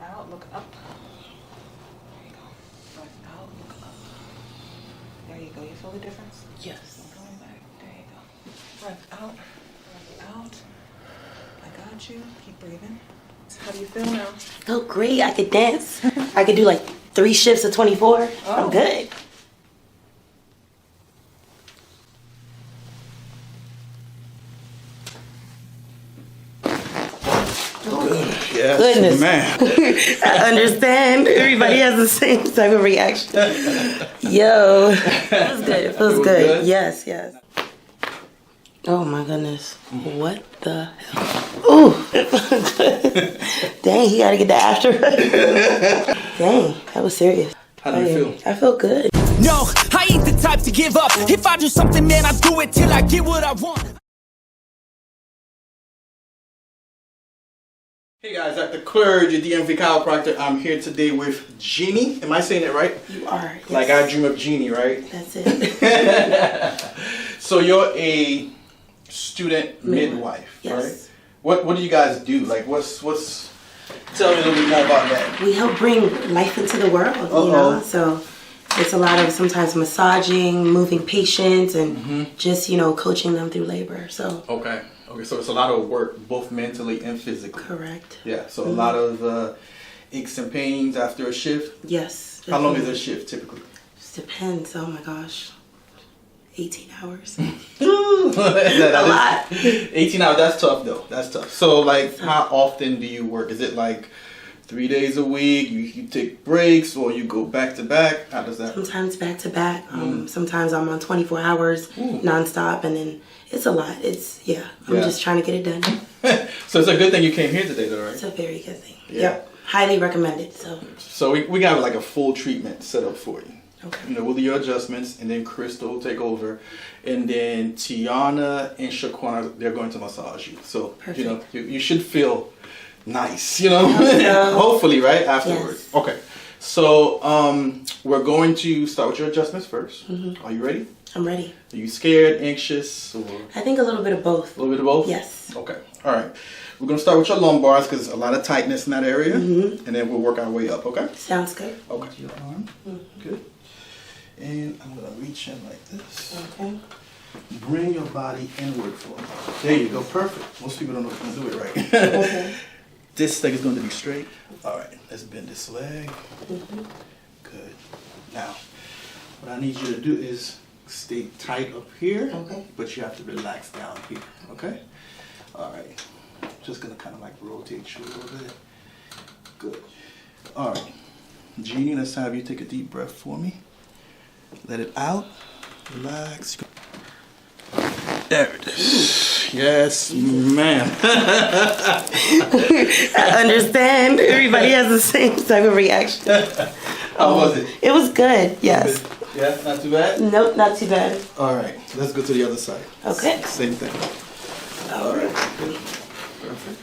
out, look up. There you go. Breath out, look up. There you go. You feel the difference? Yes. Going back. There you go. Breath out. Breath out. I got you. Keep breathing. How do you feel now? I feel great. I could dance. I could do like 3 shifts of 24. I'm good. Yes, Goodness. man. I understand. Everybody has the same type of reaction. Yo. It feels good. It feels good. Yes, yes. Oh my goodness. What the hell? Ooh. It feels good. Dang, he gotta get the after. Dang, that was serious. How do you feel? I feel good. No, I ain't the type to give up. If I do something, man, I do it till I get what I want. Hey guys, Dr. Clerge, your DMV chiropractor. I'm here today with Jeannie. Am I saying it right? You are. Yes. Like I dream of Jeannie, right? That's it. So you're a student midwife, Yes. right? What do you guys do? Like what's tell me a little bit more about that. We help bring life into the world, you know? So it's a lot of sometimes massaging, moving patients, and just, you know, coaching them through labor. So Okay, so it's a lot of work, both mentally and physically. correct. Yeah, so a lot of aches and pains after a shift. Yes. How long is definitely. a shift typically? Just depends. Oh my gosh. 18 hours. a lot. 18 hours, that's tough though. That's tough. So like how often do you work? Is it like 3 days a week? You take breaks or you go back to back? How does that? Sometimes back to back. Sometimes I'm on 24 hours nonstop, and then it's a lot. I'm just trying to get it done. So it's a good thing you came here today though, right? It's a very good thing. Yeah. Yep. Highly recommended. So we got like a full treatment set up for you. Okay. You know, we'll do your adjustments, and then Crystal will take over, and then Tiana and Shaquana, they're going to massage you. So Perfect. you know, you should feel nice. You know, so. hopefully, right afterwards. Yes. Okay. So we're going to start with your adjustments first. Are you ready? I'm ready. Are you scared, anxious, or I think a little bit of both. a little bit of both? Yes. Okay. All right. We're gonna start with your lumbars because there's a lot of tightness in that area, and then we'll work our way up. Okay. Sounds good. Okay. Your arm. Good. And I'm gonna reach in like this. Okay. Bring your body inward for me. There you go. Perfect. Most people don't know how to do it right. Okay. This leg is going to be straight. All right. Let's bend this leg. Good. Now, what I need you to do is stay tight up here, Okay. but you have to relax down here. Okay. All right. Just gonna kind of like rotate you a little bit. Good. All right. Jeannie, let's have you take a deep breath for me. Let it out. Relax. There it is. Yes, ma'am. I understand. Everybody has the same type of reaction. How was it? It was good. Yes. Yeah, not too bad? Nope, not too bad. All right, let's go to the other side. Okay. Same thing. All right, good. Perfect.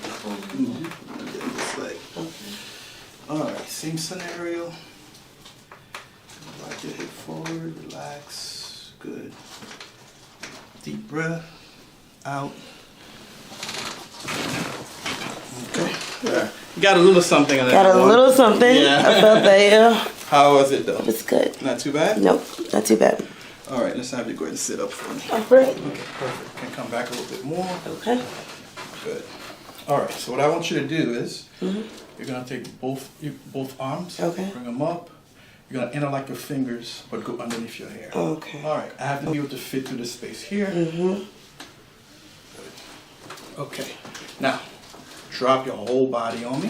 Get this leg. All right, same scenario. Rock your hip forward, relax. Good. Deep breath. Out. Okay. There. You got a little something on that. Got a little something. Yeah. I felt that, yeah. How was it though? It's good. Not too bad? Nope, not too bad. All right, let's have you go ahead and sit up for me. All right. Okay, perfect. Can come back a little bit more. Okay. Good. All right, so what I want you to do is you're going to take both arms, Okay. bring them up. You're going to interlock your fingers, but go underneath your hair. Okay. All right, I have to be able to fit through the space here. Good. Okay, now drop your whole body on me.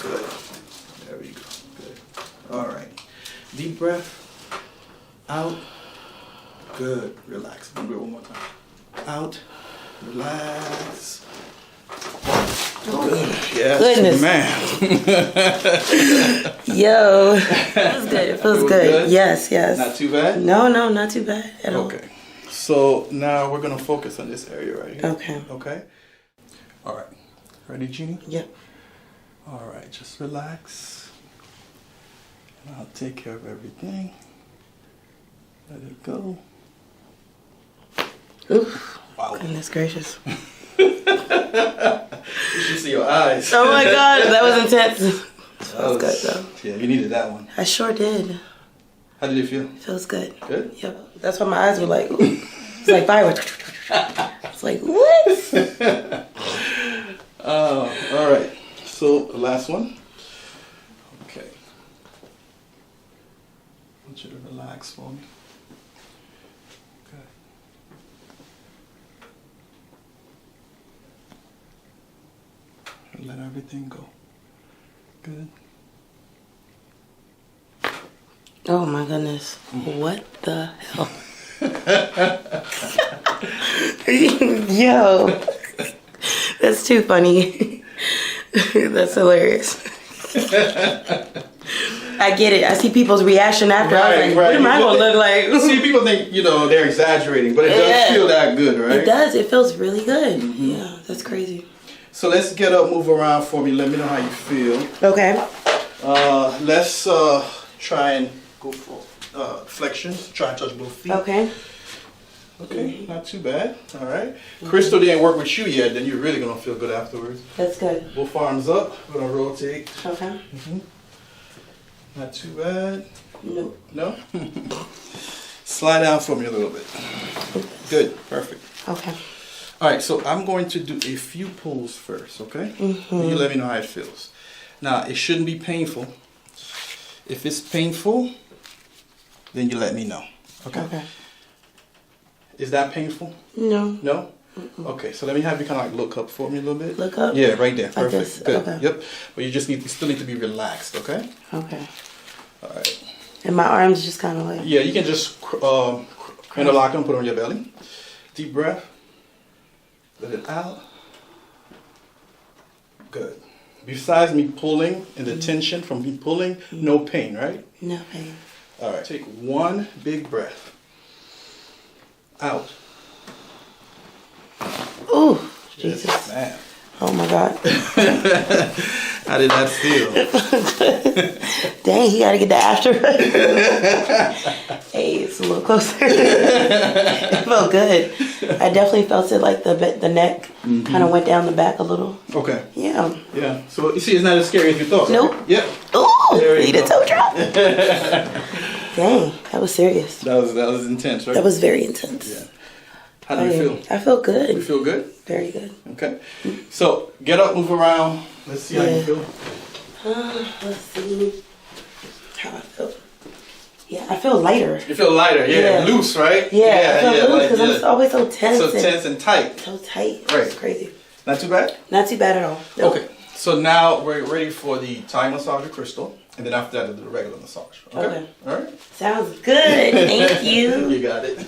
Good. There we go. Good. All right. Deep breath. Out. Good. Relax. I'm going to do it one more time. Out. Relax. Good. Yes, Goodness. man. Yo. It feels good. It feels good. Yes, yes. Not too bad? No, not too bad at all. Okay. So now we're going to focus on this area right here. Okay. Okay? All right. Ready, Jeannie? Yep. All right. Just relax. And I'll take care of everything. Let it go. Oof. Wow. Goodness gracious. You should see your eyes. Oh my god, that was intense. Feels good though. Yeah, you needed that one. I sure did. How did it feel? Feels good. Good? Yep. That's why my eyes were like, it's like fireworks. It's like, what? All right. So the last one. Okay. I want you to relax for me. Okay. And let everything go. Good. Oh my goodness. What the hell? Yo. That's too funny. That's hilarious. I get it. I see people's reaction after. I was like, what am I going to look like? See, people think, they're exaggerating, but it does feel that good, right? It does. It feels really good. Yeah, that's crazy. So let's get up, move around for me. Let me know how you feel. Okay. Let's try and go for flexions. Try and touch both feet. Okay. Okay, not too bad. All right. Crystal didn't work with you yet, then you're really going to feel good afterwards. That's good. Both arms up. We're going to rotate. Okay. Not too bad. Nope. No? Slide down for me a little bit. Good. Perfect. Okay. All right, so I'm going to do a few pulls first, okay? You let me know how it feels. Now, it shouldn't be painful. If it's painful, then you let me know, okay? Okay. Is that painful? No. No? Okay, so let me have you kind of like look up for me a little bit. Look up? Yeah, right there. Like Perfect. this? Good. Okay. Yep. But you still need to be relaxed, okay? Okay. All right. And my arms just kind of like. Yeah, you can just interlock them, put on your belly. Deep breath. Let it out. Good. Besides me pulling and the tension from me pulling, no pain, right? No pain. All right, take one big breath. Out. Ooh, Yes, Jesus. man. Oh my God. How did that feel? Dang, he got to get the after. Hey, it's a little closer. It felt good. I definitely felt it like the neck kind of went down the back a little. Okay. Yeah. Yeah. So you see, it's not as scary as you thought. Nope. Right? Yep. Ooh, There you need a go. toe drop. Dang, that was serious. That was intense, right? That was very intense. Yeah. How do you feel? I feel You good. feel good? Very good. Okay. So get up, move around. Let's see how you Yeah. feel. Let's see how I feel. Yeah, I feel lighter. You feel lighter, yeah, loose, right? Yeah, I feel loose because like, I'm always so tense. so tense and tight. So tight. Right. It's crazy. Not too bad. Not too bad at all. Nope. Okay. So now we're ready for the Thai massage with Crystal, and then after that, the regular massage. Okay. Okay. All right. Sounds good. Thank you. You got it.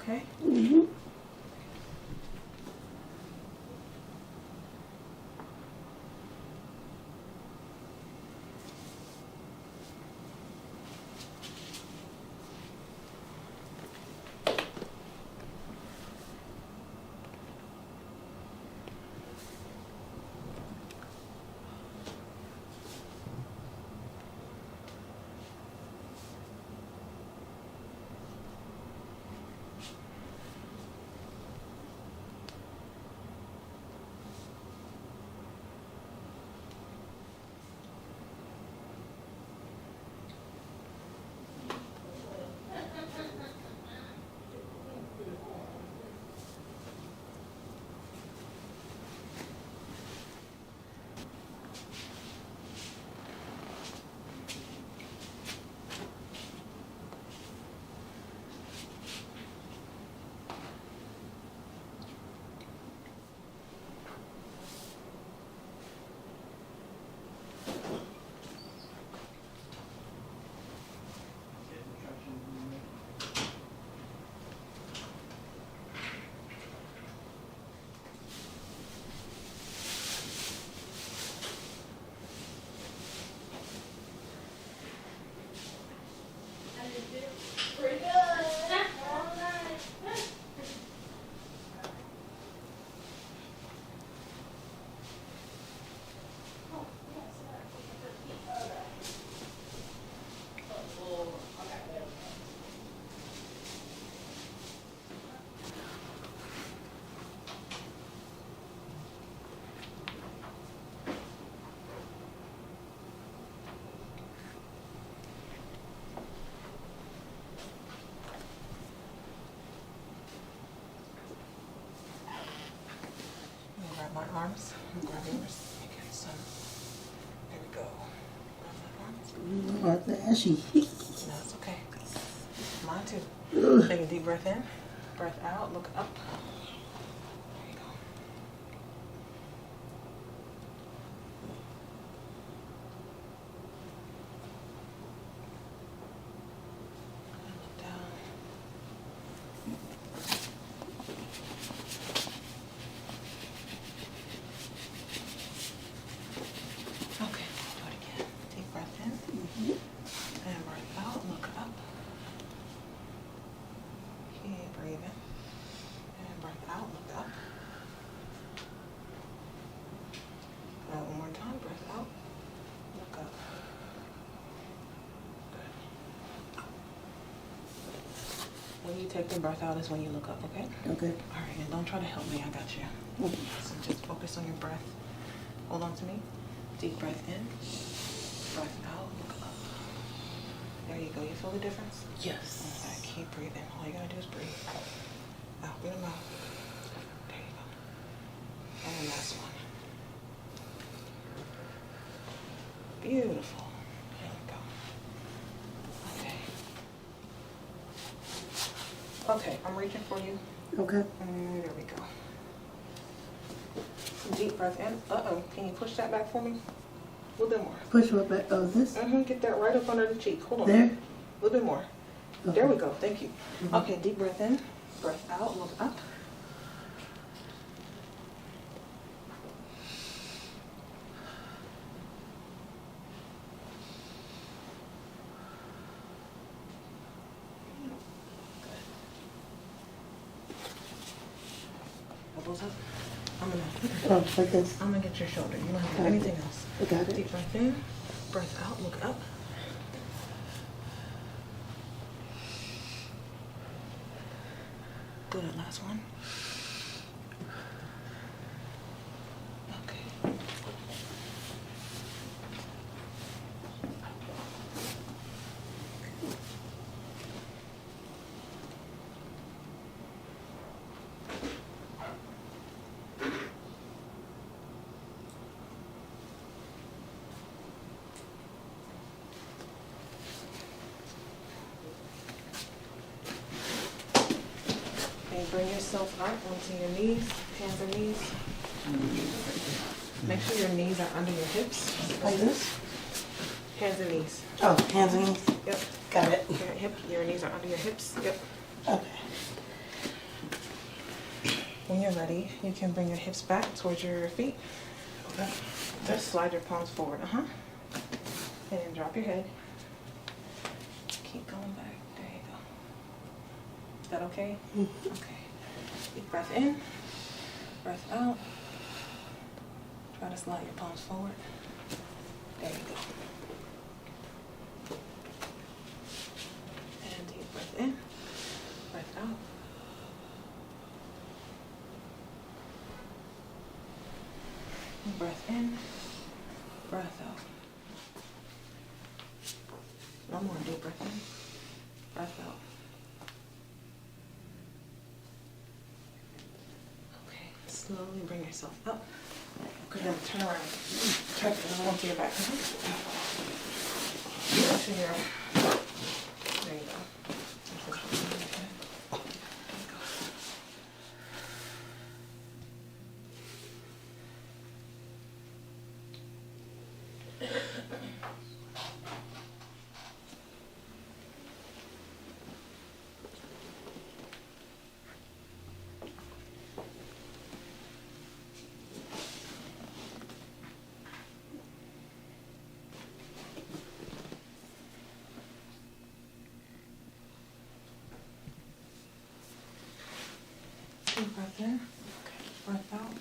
okay? Grab my arms. Grab yours. Okay, so there we go. Grab my arms. Ashy. No, it's okay. Mine too. Take a deep breath in. Breath out. Look up. There you go. And look down. Okay, do it again. Deep breath in. And breath out. Look up. Keep breathing. And breath out. Look up. One more time. Breath out. Look up. Good. When you take the breath out is when you look up, okay? Okay. All right, and don't try to help me. I got you. So just focus on your breath. Hold on to me. Deep breath in. Breath out. Look up. There you go. You feel the difference? Yes. Okay, keep breathing. All you gotta do is breathe. Out through the mouth. There you go. And last one. Beautiful. There we go. Okay. Okay, I'm reaching for you. Okay. And there we go. Deep breath in. Uh-oh. Can you push that back for me? A little bit more. Push what back? Oh, this? Get that right up under the cheek. Hold on. There? A little bit more. Okay. There we go. Thank you. Okay, deep breath in. Breath out. Look up. Elbows up. Oh, like this. I'm gonna get your shoulder. You don't have to do anything else. I got it. Deep breath in. Breath out. Look up. Good. Last one. Okay. And bring yourself up onto your knees, hands and knees. Make sure your knees are under your hips. Like this? Hands and knees. Oh, hands and knees. Yep. Got it. Your knees are under your hips. Yep. Okay. When you're ready, you can bring your hips back towards your feet. Okay. Just slide your palms forward, and then drop your head. Keep going back, there you go. Is that okay? Okay. Deep breath in, breath out. Try to slide your palms forward. There you go. And deep breath in, breath out. Breath in, breath out. One more deep breath in, breath out. Okay, slowly bring yourself up. Okay, then turn around. Try to come to your back. To your, there you go. Deep breath in, breath out.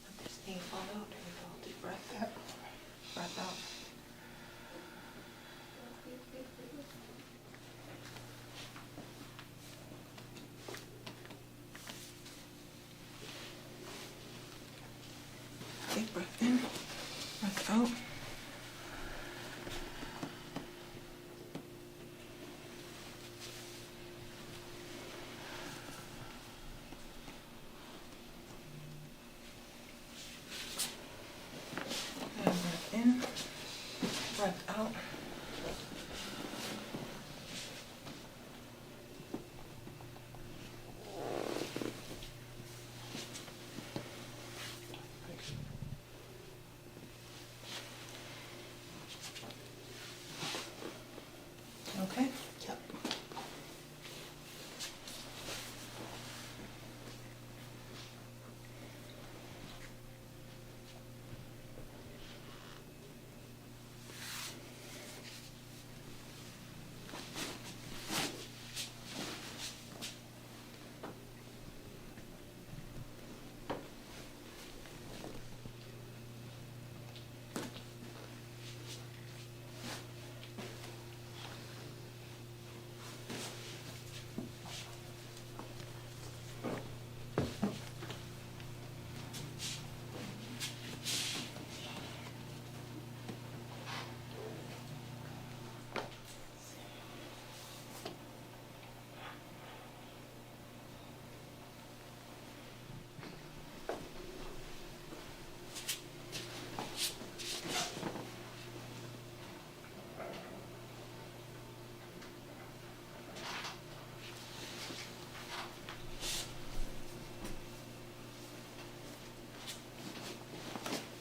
Let this knee fall out. There you go. Deep breath. Breath out. Deep breath in, breath out. And breath in, breath out. Okay? Yep.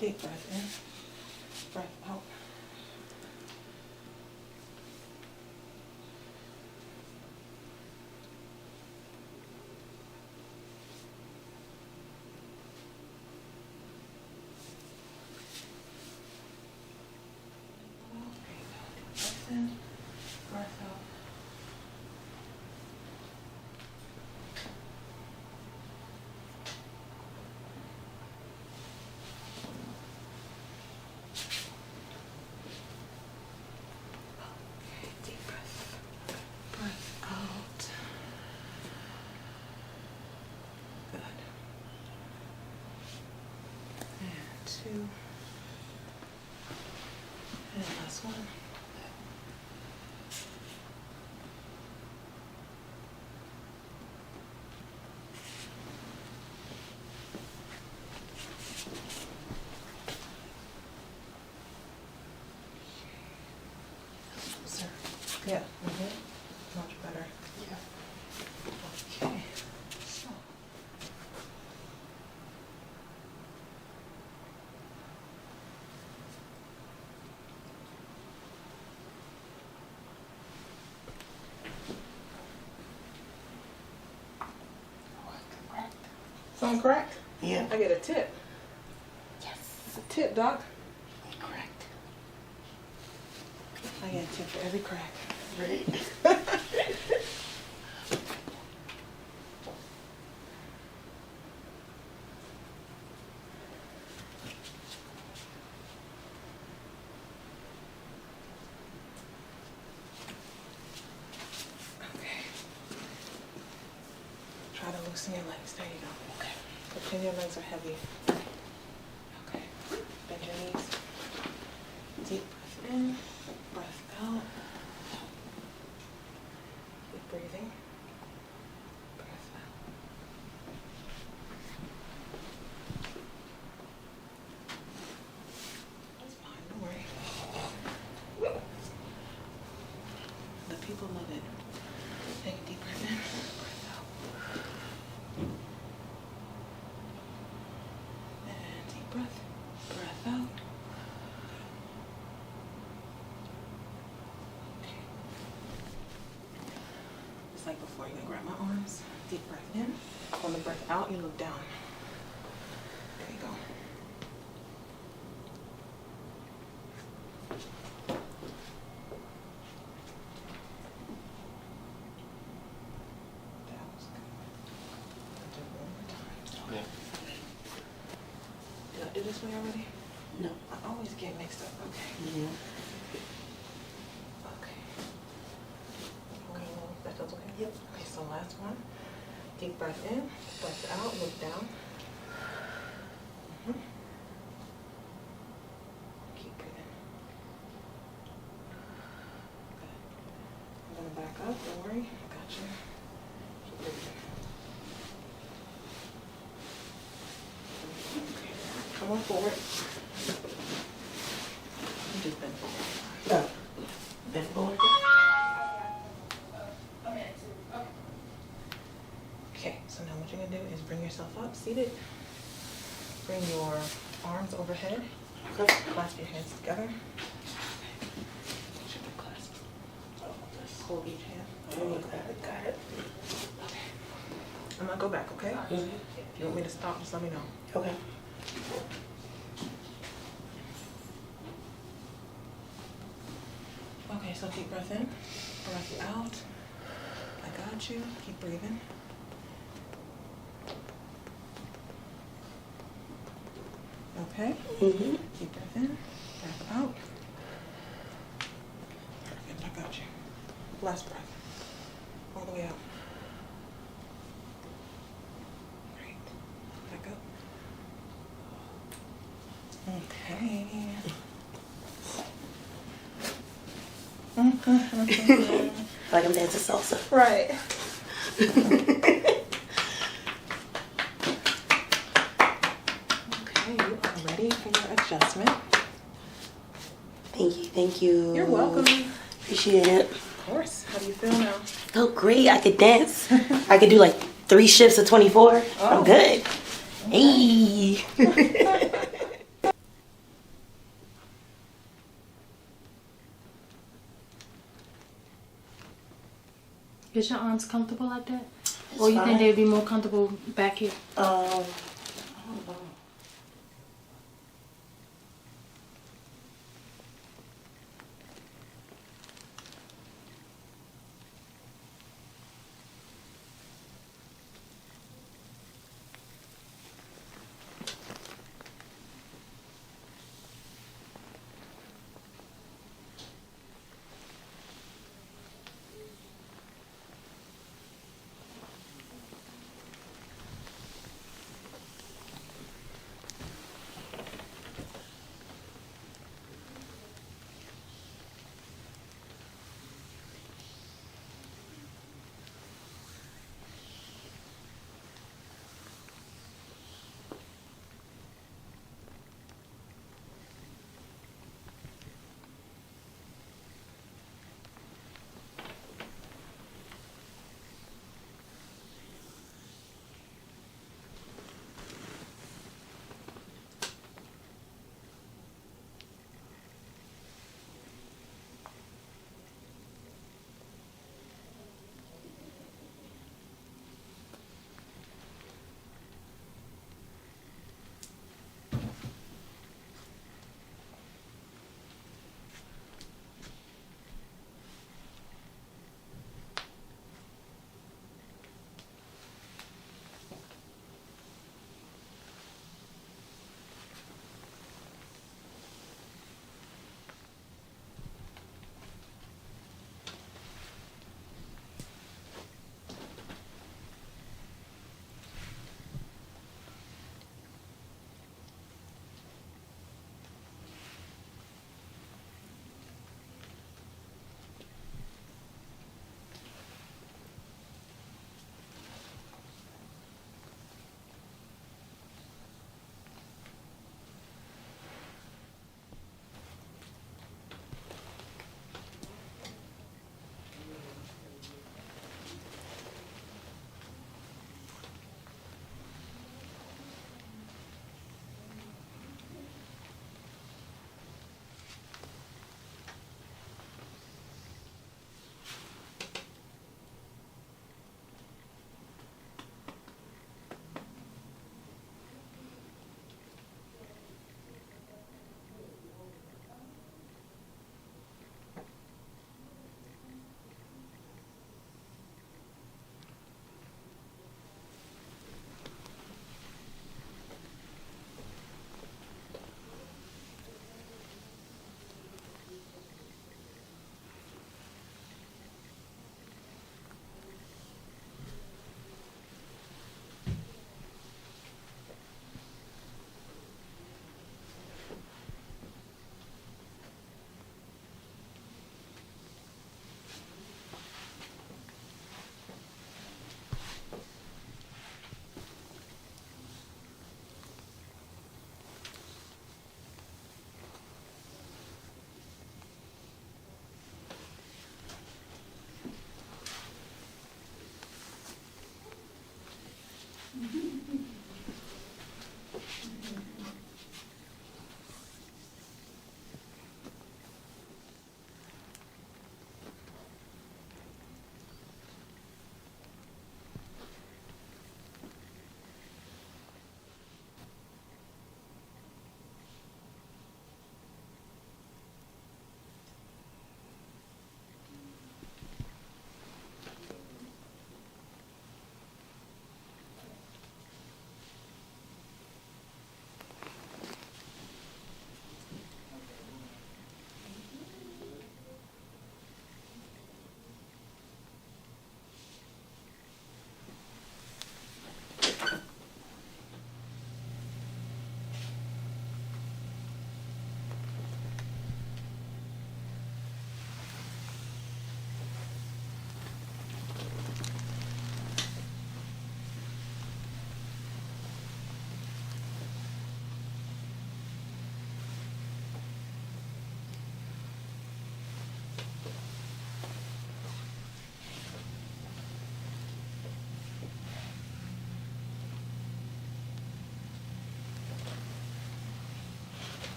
Deep breath in, breath out. Breath in, breath out. Okay, deep breath. Breath out. Good. And two. And last one. Sir. Yeah. Much better. Yeah. Okay. So. on crack? Yeah. I get a tip. Yes. A tip, Doc. Correct. I get a tip for every crack. Right. Okay. Try to loosen your legs. There you go. Okay. Pretend your legs are heavy. Okay. Bend your knees. Deep breath in, breath out. Keep breathing. Breath out. That's fine, don't worry. The people love it. Take a deep breath in, breath out. And deep breath, breath out. Okay. Just like before, you're gonna grab my arms. Deep breath in. On the breath out, you look down. There you go. That was good. I'll do it one more time. Yeah. Did I do this way already? No. I always get mixed up. Okay. Yeah. Okay. That feels okay? Yep. Okay, so last one. Deep breath in, breath out, look down. Mhm. Keep breathing. Good. I'm gonna back up, don't worry. I got you. Keep breathing. Okay. Come on forward. You just bend forward. No. Bend forward. Okay, so now what you're gonna do is bring yourself up, seated. Bring your arms overhead. Okay. Clasp your hands together. Should we clasp? Hold each hand. Got it. Okay. I'm gonna go back, okay? If you want me to stop, just let me know. Okay. Okay, so deep breath in, breath out. I got you. Keep breathing. Okay. Mm-hmm. Deep breath in, breath out. Perfect, I got you. Last breath. All the way out. Great. Back up. Okay. Like I'm dancing salsa. Right. Okay, you are ready for your adjustment. Thank you. Thank you. You're welcome. Appreciate it. Of course. How do you feel now? Oh, great. I could dance. I could do like 3 shifts of 24. Oh. I'm good. Hey. Is your arms comfortable like that? It's Or you fine. think they'd be more comfortable back here? I don't know.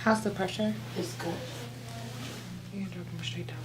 How's the pressure? It's good. You can drop them straight down.